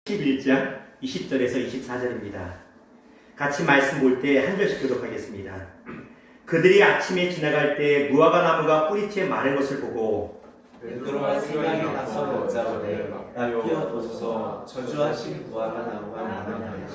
11장 20절에서 24절입니다. 같이 말씀 볼 때 한 절씩 교독하겠습니다. 그들이 아침에 지나갈 때 무화과 나무가 뿌리채 마른 것을 보고 베드로가 생각이 나서 여짜오되 납기어도소서 저주하신 무화과 나무가 나느냐고.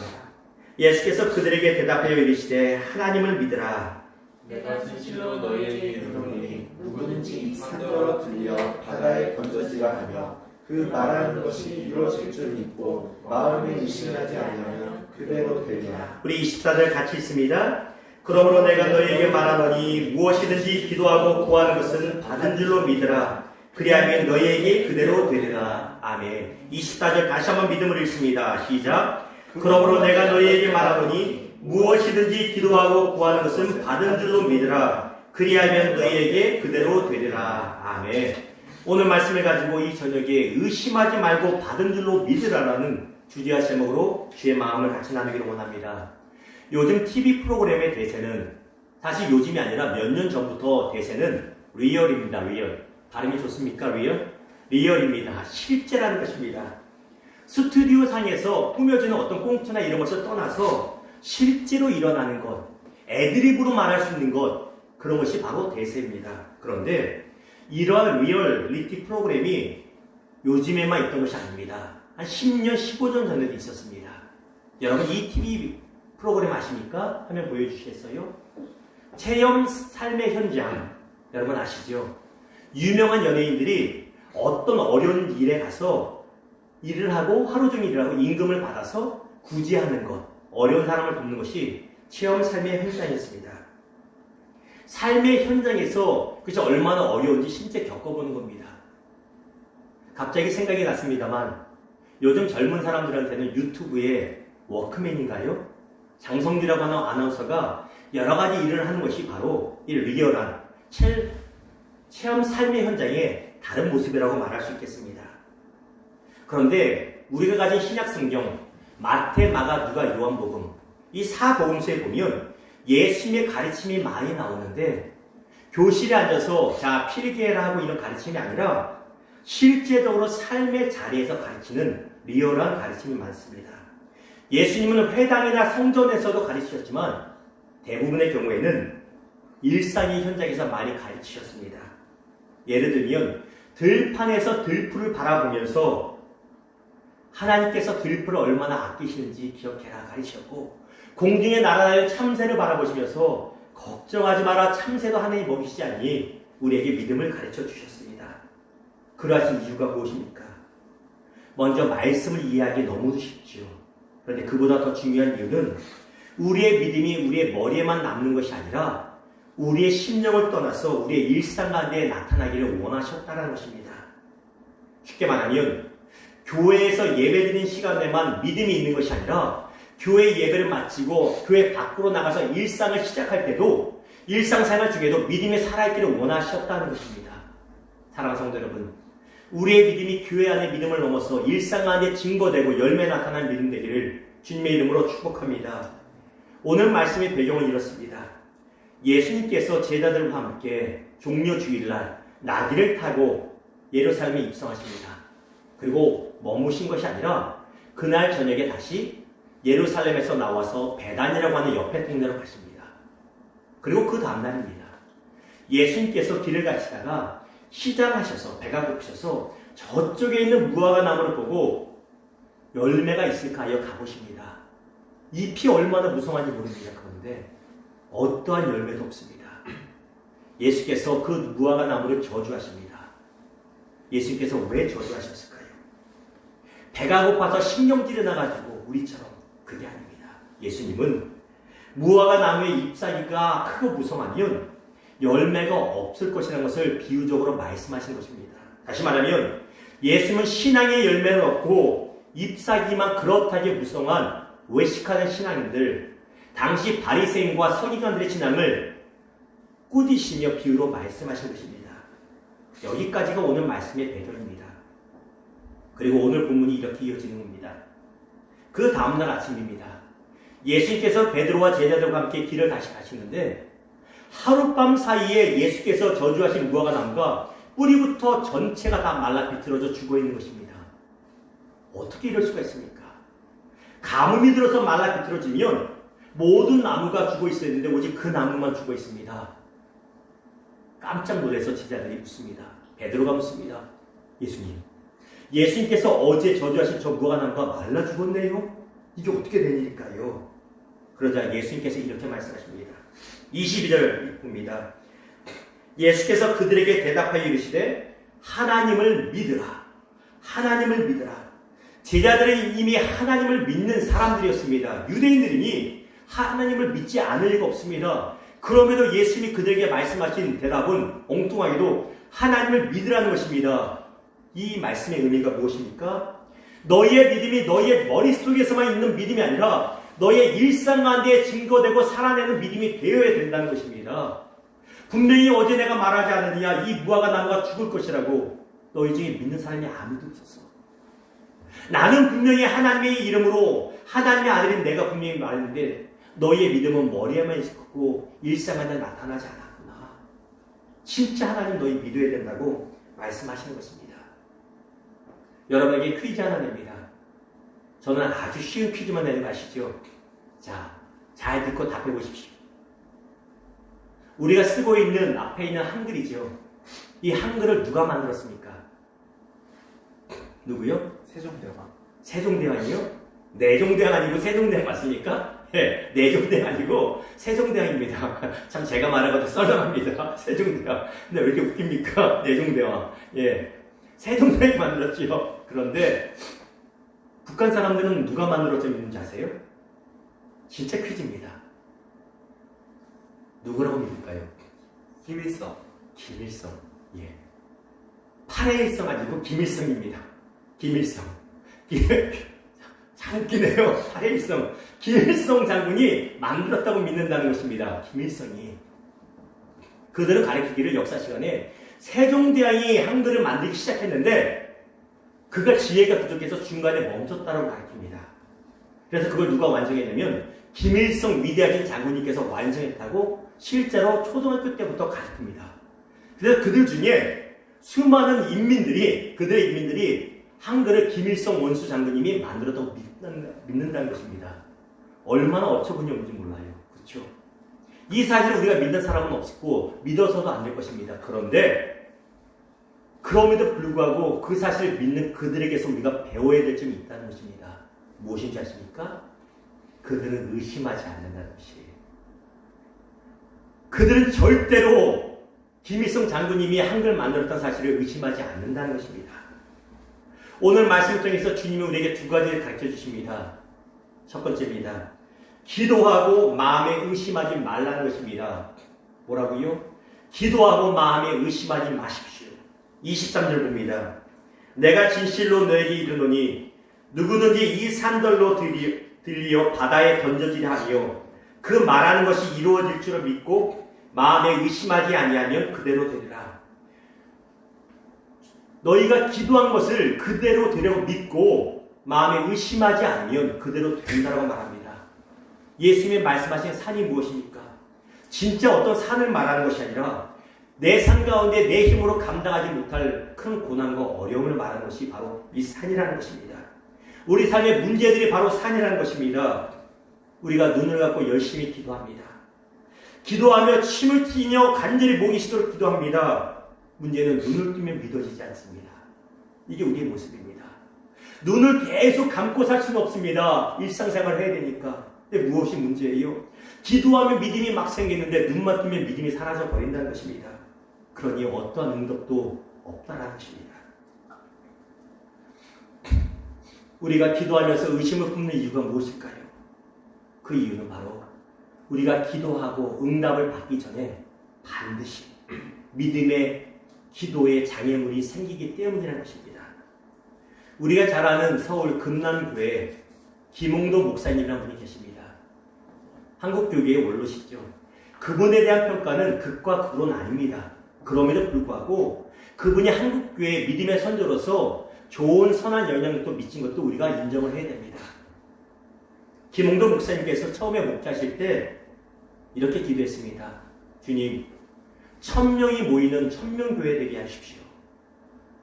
예수께서 그들에게 대답하여 이르시되 하나님을 믿으라. 내가 진실로 너희에게 이르노니 누구든지 이 산더러 들려 바다에 던져지라 하며 그 말하는 것이 이루어질 줄 믿고 마음에 의심하지 않으면 그대로 되리라. 우리 24절 같이 있습니다. 그러므로 내가 너희에게 말하노니 무엇이든지 기도하고 구하는 것은 받은 줄로 믿으라. 그리하면 너희에게 그대로 되리라. 아멘. 24절 다시 한번 믿음을 읽습니다. 시작. 그러므로 내가 너희에게 말하노니 무엇이든지 기도하고 구하는 것은 받은 줄로 믿으라. 그리하면 너희에게 그대로 되리라. 아멘. 오늘 말씀을 가지고 이 저녁에 의심하지 말고 받은 줄로 믿으라라는 주제와 제목으로 주의 마음을 같이 나누기를 원합니다. 요즘 TV 프로그램의 대세는 사실 요즘이 아니라 몇 년 전부터 대세는 리얼입니다. 리얼. 발음이 좋습니까? 리얼? 리얼입니다. 실제라는 것입니다. 스튜디오 상에서 꾸며지는 어떤 꽁트나 이런 것을 떠나서 실제로 일어나는 것, 애드립으로 말할 수 있는 것, 그런 것이 바로 대세입니다. 그런데 이러한 리얼리티 프로그램이 요즘에만 있던 것이 아닙니다. 한 10년, 15년 전에도 있었습니다. 여러분 이 TV 프로그램 아십니까? 화면 보여주시겠어요? 체험 삶의 현장, 여러분 아시죠? 유명한 연예인들이 어떤 어려운 일에 가서 일을 하고 하루 종일 일하고 임금을 받아서 구제하는 것, 어려운 사람을 돕는 것이 체험 삶의 현장이었습니다. 삶의 현장에서 그것이 얼마나 어려운지 실제 겪어보는 겁니다. 갑자기 생각이 났습니다만 요즘 젊은 사람들한테는 유튜브에 워크맨인가요? 장성규라고 하는 아나운서가 여러 가지 일을 하는 것이 바로 이 리얼한 체험 삶의 현장의 다른 모습이라고 말할 수 있겠습니다. 그런데 우리가 가진 신약 성경 마태, 마가, 누가, 요한복음 이 4복음서에 보면 예수님의 가르침이 많이 나오는데 교실에 앉아서 자 필기해라 하고 이런 가르침이 아니라 실제적으로 삶의 자리에서 가르치는 리얼한 가르침이 많습니다. 예수님은 회당이나 성전에서도 가르치셨지만 대부분의 경우에는 일상의 현장에서 많이 가르치셨습니다. 예를 들면 들판에서 들풀을 바라보면서 하나님께서 들풀을 얼마나 아끼시는지 기억해라 가르치셨고, 공중에 날아다니는 참새를 바라보시면서 걱정하지 마라 참새도 하나님이 먹이시지 않니 우리에게 믿음을 가르쳐 주셨습니다. 그러하신 이유가 무엇입니까? 먼저 말씀을 이해하기 너무 쉽죠. 그런데 그보다 더 중요한 이유는 우리의 믿음이 우리의 머리에만 남는 것이 아니라 우리의 심령을 떠나서 우리의 일상 가운데 나타나기를 원하셨다는 것입니다. 쉽게 말하면 교회에서 예배드리는 시간에만 믿음이 있는 것이 아니라 교회 예배를 마치고 교회 밖으로 나가서 일상을 시작할 때도 일상생활 중에도 믿음이 살아있기를 원하셨다는 것입니다. 사랑하는 성도 여러분, 우리의 믿음이 교회 안의 믿음을 넘어서 일상 안에 증거되고 열매 나타난 믿음 되기를 주님의 이름으로 축복합니다. 오늘 말씀의 배경은 이렇습니다. 예수님께서 제자들과 함께 종려 주일날 나귀를 타고 예루살렘에 입성하십니다. 그리고 머무신 것이 아니라 그날 저녁에 다시 예루살렘에서 나와서 베단이라고 하는 옆에 동네로 가십니다. 그리고 그 다음날입니다. 예수님께서 길을 가시다가 시장하셔서 배가 고프셔서 저쪽에 있는 무화과 나무를 보고 열매가 있을까 하여 가보십니다. 잎이 얼마나 무성한지 모릅니다. 그런데 어떠한 열매도 없습니다. 예수께서 그 무화과 나무를 저주하십니다. 예수님께서 왜 저주하셨을까요? 배가 고파서 신경질이 나가지고 우리처럼 그게 아닙니다. 예수님은 무화과 나무의 잎사귀가 크고 무성하면 열매가 없을 것이라는 것을 비유적으로 말씀하신 것입니다. 다시 말하면 예수님은 신앙의 열매는 없고 잎사귀만 그렇다게 무성한 외식하는 신앙인들, 당시 바리새인과 서기관들의 신앙을 꾸짖으며 비유로 말씀하신 것입니다. 여기까지가 오늘 말씀의 배경입니다. 그리고 오늘 본문이 이렇게 이어지는 겁니다. 그 다음날 아침입니다. 예수님께서 베드로와 제자들과 함께 길을 다시 가시는데 하룻밤 사이에 예수께서 저주하신 무화과 나무가 뿌리부터 전체가 다 말라 비틀어져 죽어 있는 것입니다. 어떻게 이럴 수가 있습니까? 가뭄이 들어서 말라 비틀어지면 모든 나무가 죽어 있어야 되는데 오직 그 나무만 죽어 있습니다. 깜짝 놀라서 제자들이 묻습니다. 베드로가 묻습니다. 예수님께서 어제 저주하신 저 무화과나무가 말라 죽었네요? 이게 어떻게 된 일일까요? 그러자 예수님께서 이렇게 말씀하십니다. 22절 봅니다. 예수께서 그들에게 대답하여 이르시되 하나님을 믿으라. 하나님을 믿으라. 제자들은 이미 하나님을 믿는 사람들이었습니다. 유대인들이니 하나님을 믿지 않을 리가 없습니다. 그럼에도 예수님이 그들에게 말씀하신 대답은 엉뚱하게도 하나님을 믿으라는 것입니다. 이 말씀의 의미가 무엇입니까? 너희의 믿음이 너희의 머릿속에서만 있는 믿음이 아니라 너희의 일상 가운데 증거되고 살아내는 믿음이 되어야 된다는 것입니다. 분명히 어제 내가 말하지 않았느냐, 이 무화과 나무가 죽을 것이라고 너희 중에 믿는 사람이 아무도 없었어. 나는 분명히 하나님의 이름으로 하나님의 아들인 내가 분명히 말했는데 너희의 믿음은 머리에만 있었고 일상에 나타나지 않았구나. 진짜 하나님 너희 믿어야 된다고 말씀하시는 것입니다. 여러분에게 퀴즈 하나 냅니다. 저는 아주 쉬운 퀴즈만 내는 거 아시죠? 자, 잘 듣고 답해 보십시오. 우리가 쓰고 있는 앞에 있는 한글이죠. 이 한글을 누가 만들었습니까? 누구요? 세종대왕. 세종대왕이요? 내종대왕 아니고 세종대왕 맞습니까? 예, 내종대왕 아니고 세종대왕입니다. 참 제가 말하고도 썰렁합니다. 세종대왕. 근데 왜 이렇게 웃깁니까? 내종대왕. 예, 세종대왕이 만들었죠. 그런데 북한 사람들은 누가 만들었는지 아세요? 진짜 퀴즈입니다. 누구라고 믿을까요? 김일성. 김일성. 예. 팔해일성 아니고 김일성입니다. 김일성. 참 웃기네요. 팔해일성. 김일성 장군이 만들었다고 믿는다는 것입니다. 김일성이. 그들은 가르치기를 역사 시간에 세종대왕이 한글을 만들기 시작했는데 그가 지혜가 부족해서 중간에 멈췄다고 가르칩니다. 그래서 그걸 누가 완성했냐면 김일성 위대하신 장군님께서 완성했다고 실제로 초등학교 때부터 가르칩니다. 그래서 그들 중에 수많은 그들의 인민들이 한글을 김일성 원수 장군님이 만들었다고 믿는다는 것입니다. 얼마나 어처구니없는지 몰라요. 그렇죠? 이 사실을 우리가 믿는 사람은 없고 믿어서도 안 될 것입니다. 그럼에도 불구하고 그 사실을 믿는 그들에게서 우리가 배워야 될 점이 있다는 것입니다. 무엇인지 아십니까? 그들은 의심하지 않는다는 것이에요. 그들은 절대로 김일성 장군님이 한글을 만들었다는 사실을 의심하지 않는다는 것입니다. 오늘 말씀 통해서 주님이 우리에게 두 가지를 가르쳐 주십니다. 첫 번째입니다. 기도하고 마음에 의심하지 말라는 것입니다. 뭐라고요? 기도하고 마음에 의심하지 마십시오. 23절 봅니다. 내가 진실로 너에게 이르노니 누구든지 이 산들로 들리어 바다에 던져지려 하며 그 말하는 것이 이루어질 줄을 믿고 마음에 의심하지 아니하면 그대로 되리라. 너희가 기도한 것을 그대로 되려고 믿고 마음에 의심하지 않으면 그대로 된다고 말합니다. 예수님이 말씀하신 산이 무엇입니까? 진짜 어떤 산을 말하는 것이 아니라 내 삶 가운데 내 힘으로 감당하지 못할 큰 고난과 어려움을 말하는 것이 바로 이 산이라는 것입니다. 우리 삶의 문제들이 바로 산이라는 것입니다. 우리가 눈을 감고 열심히 기도합니다. 기도하며 침을 튀며 간절히 목이 쉬도록 기도합니다. 문제는 눈을 뜨면 믿어지지 않습니다. 이게 우리의 모습입니다. 눈을 계속 감고 살 수는 없습니다. 일상생활을 해야 되니까. 근데 무엇이 문제예요? 기도하면 믿음이 막 생기는데 눈만 뜨면 믿음이 사라져 버린다는 것입니다. 그러니 어떠한 응답도 없다는 것입니다. 우리가 기도하면서 의심을 품는 이유가 무엇일까요? 그 이유는 바로 우리가 기도하고 응답을 받기 전에 반드시 믿음의 기도의 장애물이 생기기 때문이라는 것입니다. 우리가 잘 아는 서울 금남교회 김홍도 목사님이라는 분이 계십니다. 한국교계의 원로시죠. 그분에 대한 평가는 극과 극은 아닙니다. 그럼에도 불구하고 그분이 한국교회의 믿음의 선조로서 좋은 선한 영향력도 미친 것도 우리가 인정을 해야 됩니다. 김홍도 목사님께서 처음에 목자하실 때 이렇게 기도했습니다. 주님, 1000명이 모이는 1000명교회 되게 하십시오.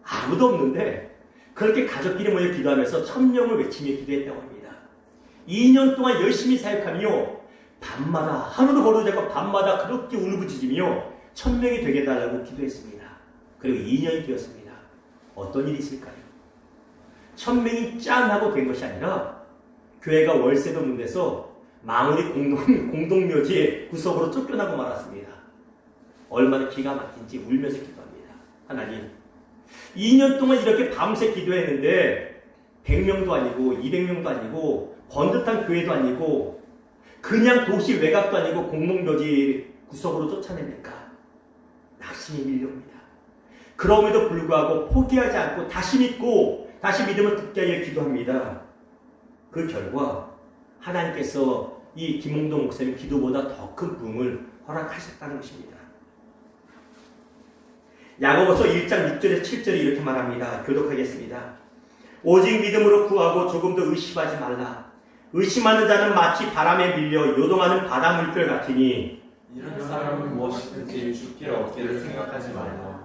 아무도 없는데 그렇게 가족끼리 모여 기도하면서 1000명을 외치며 기도했다고 합니다. 2년 동안 열심히 사역하며 밤마다 하루도 거르지 않고 밤마다 그렇게 울부짖으며 1000명이 되게 해달라고 기도했습니다. 그리고 2년이 되었습니다. 어떤 일이 있을까요? 1000명이 짠 하고 된 것이 아니라 교회가 월세도 못 내서 망우리 공동묘지의 구석으로 쫓겨나고 말았습니다. 얼마나 기가 막힌지 울면서 기도합니다. 하나님, 2년 동안 이렇게 밤새 기도했는데 100명도 아니고 200명도 아니고 번듯한 교회도 아니고 그냥 도시 외곽도 아니고 공동묘지 구석으로 쫓아냅니까? 낙심이 밀려옵니다. 그럼에도 불구하고 포기하지 않고 다시 믿고 다시 믿음을 굳게 하여 기도합니다. 그 결과 하나님께서 이 김홍동 목사님 기도보다 더 큰 부흥을 허락하셨다는 것입니다. 야고보서 1장 6절에서 7절에 이렇게 말합니다. 교독하겠습니다. 오직 믿음으로 구하고 조금도 의심하지 말라. 의심하는 자는 마치 바람에 밀려 요동하는 바다 물결 같으니 이런 사람은 무엇이든지 죽게 얻기를 생각하지 말라.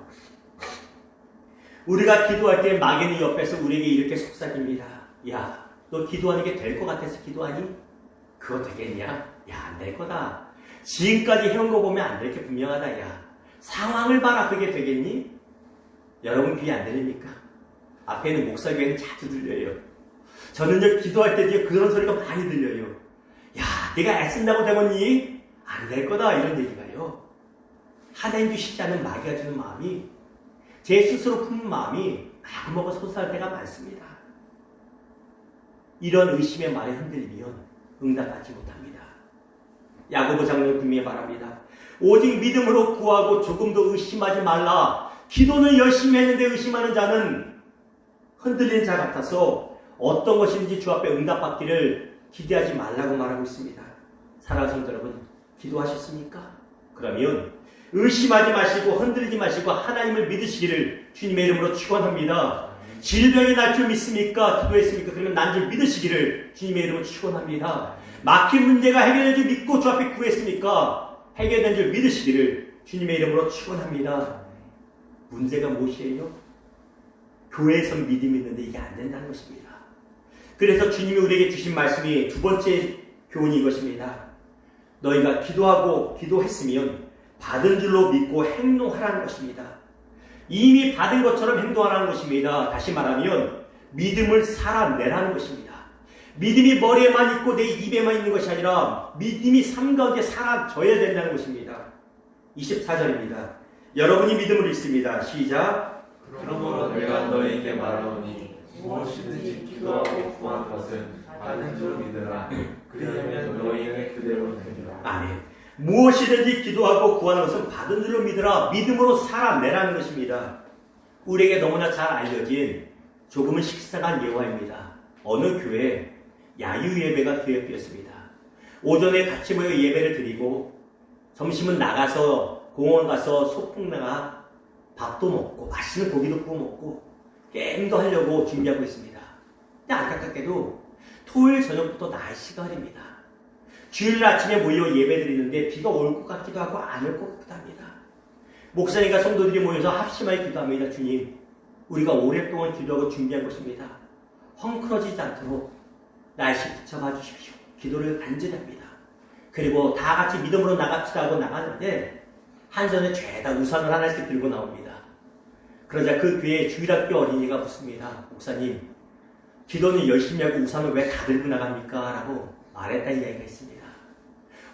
우리가 기도할 때 마귀는 옆에서 우리에게 이렇게 속삭입니다. 야, 너 기도하는 게 될 것 같아서 기도하니? 그거 되겠냐? 야, 안 될 거다. 지금까지 해온 거 보면 안 될 게 분명하다. 야, 상황을 봐라. 그게 되겠니? 여러분 귀에 안 들립니까? 앞에 있는 목사교회는 자주 들려요. 저는요, 기도할 때 그런 소리가 많이 들려요. 야, 네가 애쓴다고 되겠니? 안 될 거다. 이런 얘기가요. 하나님 주시지 않은 마귀가 주는 마음이, 제 스스로 품는 마음이 마구먹어 솟아날 때가 많습니다. 이런 의심의 말에 흔들리면 응답받지 못합니다. 야고보 장로는 분명히 말합니다. 오직 믿음으로 구하고 조금도 의심하지 말라. 기도는 열심히 했는데 의심하는 자는 흔들리는 자 같아서 어떤 것인지 주 앞에 응답받기를 기대하지 말라고 말하고 있습니다. 사랑하는 성도 여러분, 기도하셨습니까? 그러면 의심하지 마시고 흔들리지 마시고 하나님을 믿으시기를 주님의 이름으로 축원합니다. 질병이 날 줄 믿습니까? 기도했습니까? 그러면 난 줄 믿으시기를 주님의 이름으로 축원합니다. 막힌 문제가 해결된 줄 믿고 주 앞에 구했습니까? 해결된 줄 믿으시기를 주님의 이름으로 축원합니다. 문제가 무엇이에요? 교회에서 믿음이 있는데 이게 안 된다는 것입니다. 그래서 주님이 우리에게 주신 말씀이 두 번째 교훈이 이것입니다. 너희가 기도하고 기도했으면 받은 줄로 믿고 행동하라는 것입니다. 이미 받은 것처럼 행동하라는 것입니다. 다시 말하면 믿음을 살아내라는 것입니다. 믿음이 머리에만 있고 내 입에만 있는 것이 아니라 믿음이 삶 가운데 사라져야 된다는 것입니다. 24절입니다. 여러분이 믿음을 읽습니다. 시작. 그러므로 내가 너에게 말하오니 무엇이든지 기도하고 구한 것은 받은 줄 믿으라. 그리하면 너희에게 그대로 되리라. 아멘. 무엇이든지 기도하고 구하는 것은 받은 줄로 믿으라. 믿음으로 살아내라는 것입니다. 우리에게 너무나 잘 알려진 조금은 식상한 예화입니다. 어느 교회에 야유 예배가 기획되었습니다. 오전에 같이 모여 예배를 드리고 점심은 나가서 공원 가서 소풍 나가 밥도 먹고 맛있는 고기도 구워 먹고 게임도 하려고 준비하고 있습니다. 근데 안타깝게도 토요일 저녁부터 날씨가 흐립니다. 주일 아침에 모여 예배 드리는데 비가 올 것 같기도 하고 안 올 것 같기도 합니다. 목사님과 성도들이 모여서 합심하여 기도합니다. 주님, 우리가 오랫동안 기도하고 준비한 것입니다. 헝클어지지 않도록 날씨 붙잡아 주십시오. 기도를 간절히 합니다. 그리고 다 같이 믿음으로 나갑시다 하고 나가는데 한 손에 죄다 우산을 하나씩 들고 나옵니다. 그러자 그 교회 주일학교 어린이가 묻습니다. 목사님, 기도는 열심히 하고 우산을 왜 다 들고 나갑니까? 라고 말했다는 이야기가 있습니다.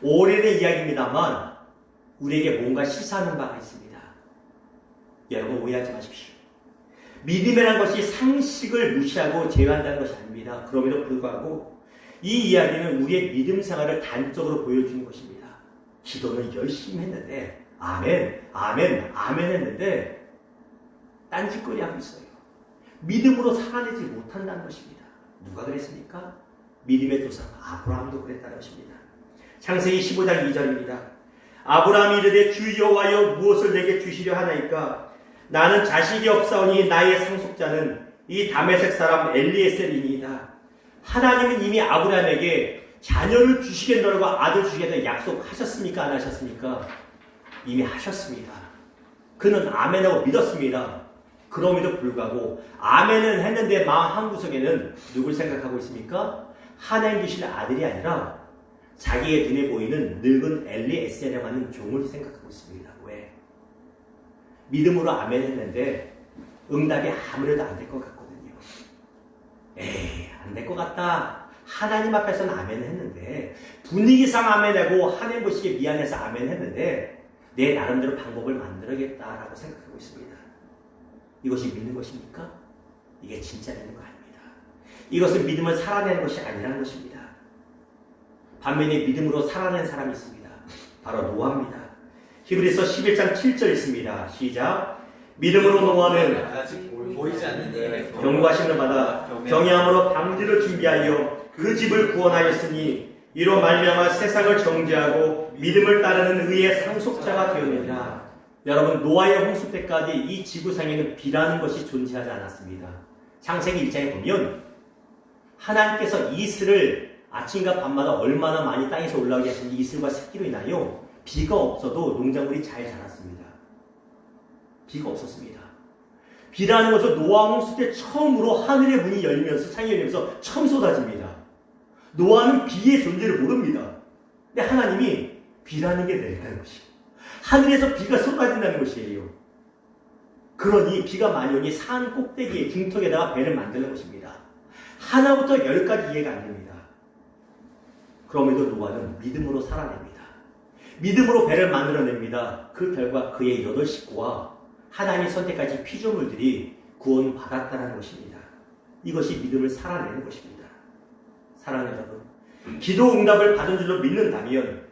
오래된 이야기입니다만 우리에게 뭔가 시사하는 바가 있습니다. 여러분 오해하지 마십시오. 믿음이라는 것이 상식을 무시하고 제외한다는 것이 아닙니다. 그럼에도 불구하고 이 이야기는 우리의 믿음 생활을 단적으로 보여주는 것입니다. 기도는 열심히 했는데 아멘, 아멘, 아멘 했는데 딴짓거리 하고 있어요. 믿음으로 살아내지 못한다는 것입니다. 누가 그랬습니까? 믿음의 조상 아브라함도 그랬다는 것입니다. 창세기 15장 2절입니다. 아브라함이 이르되 주 여호와여 무엇을 내게 주시려 하나이까? 나는 자식이 없사오니 나의 상속자는 이 다메섹 사람 엘리에셀이니이다. 하나님은 이미 아브라함에게 자녀를 주시겠노라고 아들 주시겠다고 약속하셨습니까? 안 하셨습니까? 이미 하셨습니다. 그는 아멘하고 믿었습니다. 그럼에도 불구하고 아멘은 했는데 마음 한구석에는 누굴 생각하고 있습니까? 하나님 주실 아들이 아니라 자기의 눈에 보이는 늙은 엘리에셀이라고 하는 종을 생각하고 있습니다. 왜? 믿음으로 아멘 했는데 응답이 아무래도 안 될 것 같거든요. 에이, 안 될 것 같다. 하나님 앞에서는 아멘 했는데 분위기상 아멘하고 하나님 보시기에 미안해서 아멘 했는데 내 나름대로 방법을 만들어야겠다라고 생각하고 있습니다. 이것이 믿는 것입니까? 이게 진짜 믿는 거 아닙니다. 이것은 믿음을 살아내는 것이 아니라는 것입니다. 반면에 믿음으로 살아낸 사람이 있습니다. 바로 노아입니다. 히브리서 11장 7절 있습니다. 시작. 믿음으로 노아는 아직 보이지 않는데 경고하심을 받아 경외함으로 방주를 준비하여 그 집을 구원하였으니 이로 말미암아 세상을 정죄하고 믿음을 따르는 의의 상속자가 되었느니라. 여러분, 노아의 홍수 때까지 이 지구상에는 비라는 것이 존재하지 않았습니다. 창세기 1장에 보면 하나님께서 이슬을 아침과 밤마다 얼마나 많이 땅에서 올라오게 하신 이슬과 습기로 인하여 비가 없어도 농작물이 잘 자랐습니다. 비가 없었습니다. 비라는 것은 노아 홍수 때 처음으로 하늘의 문이 열리면서 창이 열리면서 처음 쏟아집니다. 노아는 비의 존재를 모릅니다. 근데 하나님이 비라는 게 내린다는 것이에요. 하늘에서 비가 쏟아진다는 것이에요. 그러니 비가 많이 오니 산 꼭대기에 중턱에다가 배를 만드는 것입니다. 하나부터 10까지 이해가 안 됩니다. 그럼에도 노아는 믿음으로 살아냅니다. 믿음으로 배를 만들어냅니다. 그 결과 그의 8 식구와 하나님이 선택하신 피조물들이 구원받았다는 것입니다. 이것이 믿음을 살아내는 것입니다. 사랑하는 여러분, 기도 응답을 받은 줄로 믿는다면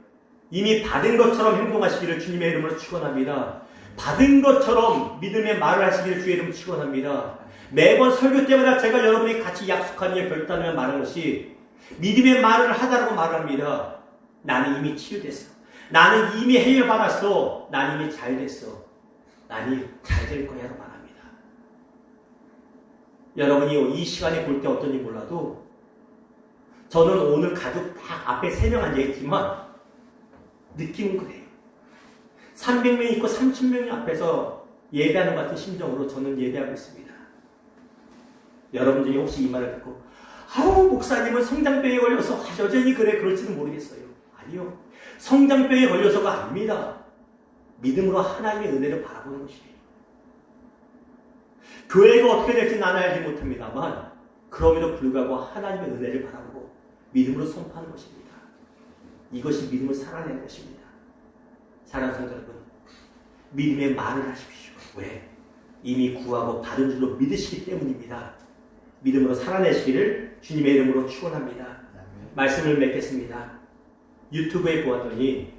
이미 받은 것처럼 행동하시기를 주님의 이름으로 축원합니다. 받은 것처럼 믿음의 말을 하시기를 주의 이름으로 축원합니다. 매번 설교 때마다 제가 여러분이 같이 약속하며 결단하며 말하는 것이 믿음의 말을 하다라고 말합니다. 나는 이미 치유됐어. 나는 이미 해결받았어. 나는 이미 잘 됐어. 나는 잘 될 거야라고 말합니다. 여러분이 이 시간에 볼 때 어떤지 몰라도 저는 오늘 가족 딱 앞에 3명 앉아있지만 느낌은 그래요. 300명 있고 3000명이 앞에서 예배하는 것 같은 심정으로 저는 예배하고 있습니다. 여러분 중에 혹시 이 말을 듣고 아우 목사님은 성장병에 걸려서 여전히 그럴지는 모르겠어요. 아니요. 성장병에 걸려서가 아닙니다. 믿음으로 하나님의 은혜를 바라보는 것이에요. 교회가 어떻게 될지 나는 알지 못합니다만 그럼에도 불구하고 하나님의 은혜를 바라보고 믿음으로 선포하는 것입니다. 이것이 믿음을 살아내는 것입니다. 사랑하는 성도 여러분, 믿음의 말을 하십시오. 왜? 이미 구하고 받은 줄로 믿으시기 때문입니다. 믿음으로 살아내시기를 주님의 이름으로 축원합니다. 말씀을 맺겠습니다. 유튜브에 보았더니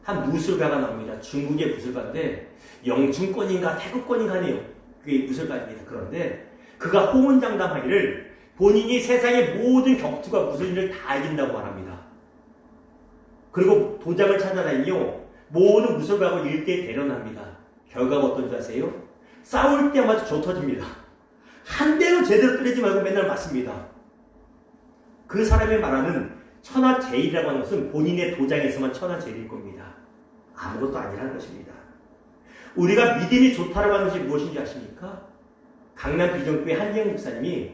한 무술가가 나옵니다. 중국의 무술가인데 영춘권인가 태국권인가 하네요. 그게 무술가입니다. 그런데 그가 호언장담하기를 본인이 세상의 모든 격투가 무슨 일을 다 이긴다고 말합니다. 그리고 도장을 찾아다니며 모든 무술가하고 1대1 대련합니다. 결과가 어떤 줄 아세요? 싸울 때마다 조 터집니다. 한 대로 제대로 때리지 말고 맨날 맞습니다. 그 사람이 말하는 천하제일이라고 하는 것은 본인의 도장에서만 천하제일일 겁니다. 아무것도 아니라는 것입니다. 우리가 믿음이 좋다라고 하는 것이 무엇인지 아십니까? 강남 비전교회 한지영 목사님이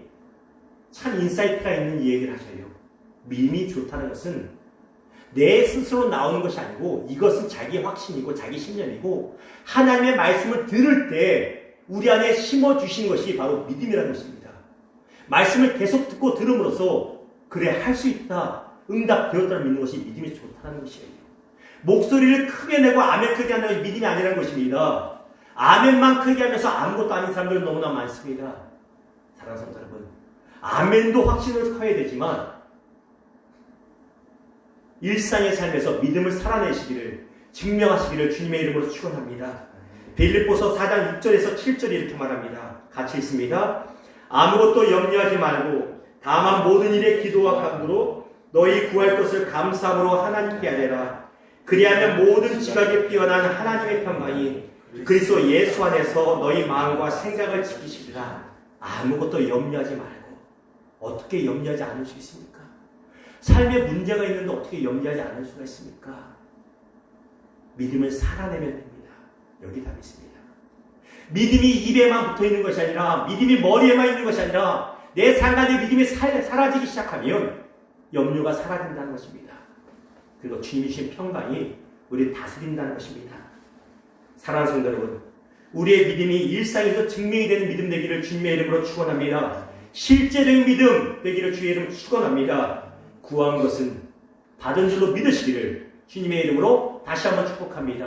참 인사이트가 있는 이 얘기를 하셔요. 믿음이 좋다는 것은 내 스스로 나오는 것이 아니고 이것은 자기의 확신이고 자기 신념이고 하나님의 말씀을 들을 때 우리 안에 심어주신 것이 바로 믿음이라는 것입니다. 말씀을 계속 듣고 들음으로써 그래 할 수 있다, 응답되었다는 믿는 것이 믿음이 좋다는 것이에요. 목소리를 크게 내고 아멘 크게 하는 것이 믿음이 아니라는 것입니다. 아멘만 크게 하면서 아무것도 아닌 사람들은 너무나 많습니다. 사랑하는 성도 여러분, 아멘도 확신을 커야 되지만 일상의 삶에서 믿음을 살아내시기를 증명하시기를 주님의 이름으로 축원합니다. 빌립보서 4장 6절에서 7절이 이렇게 말합니다. 같이 읽습니다. 아무것도 염려하지 말고 다만 모든 일에 기도와 간구로 너희 구할 것을 감사함으로 하나님께 아뢰라. 그리하면 모든 지각에 뛰어난 하나님의 평강이 그리스도 예수 안에서 너희 마음과 생각을 지키시리라. 아무것도 염려하지 말고 어떻게 염려하지 않을 수 있습니까? 삶에 문제가 있는데 어떻게 염려하지 않을 수가 있습니까? 믿음을 살아내면 됩니다. 여기 답이 있습니다. 믿음이 입에만 붙어 있는 것이 아니라 믿음이 머리에만 있는 것이 아니라 내 삶 안에 믿음이 사라지기 시작하면 염려가 사라진다는 것입니다. 그리고 주님이 주신 평강이 우리를 다스린다는 것입니다. 사랑하는 성도 여러분, 우리의 믿음이 일상에서 증명이 되는 믿음 되기를 주님의 이름으로 축원합니다. 실제적인 믿음 되기를 주의 이름으로 축원합니다. 구한 것은 받은 줄로 믿으시기를 주님의 이름으로 다시 한번 축복합니다.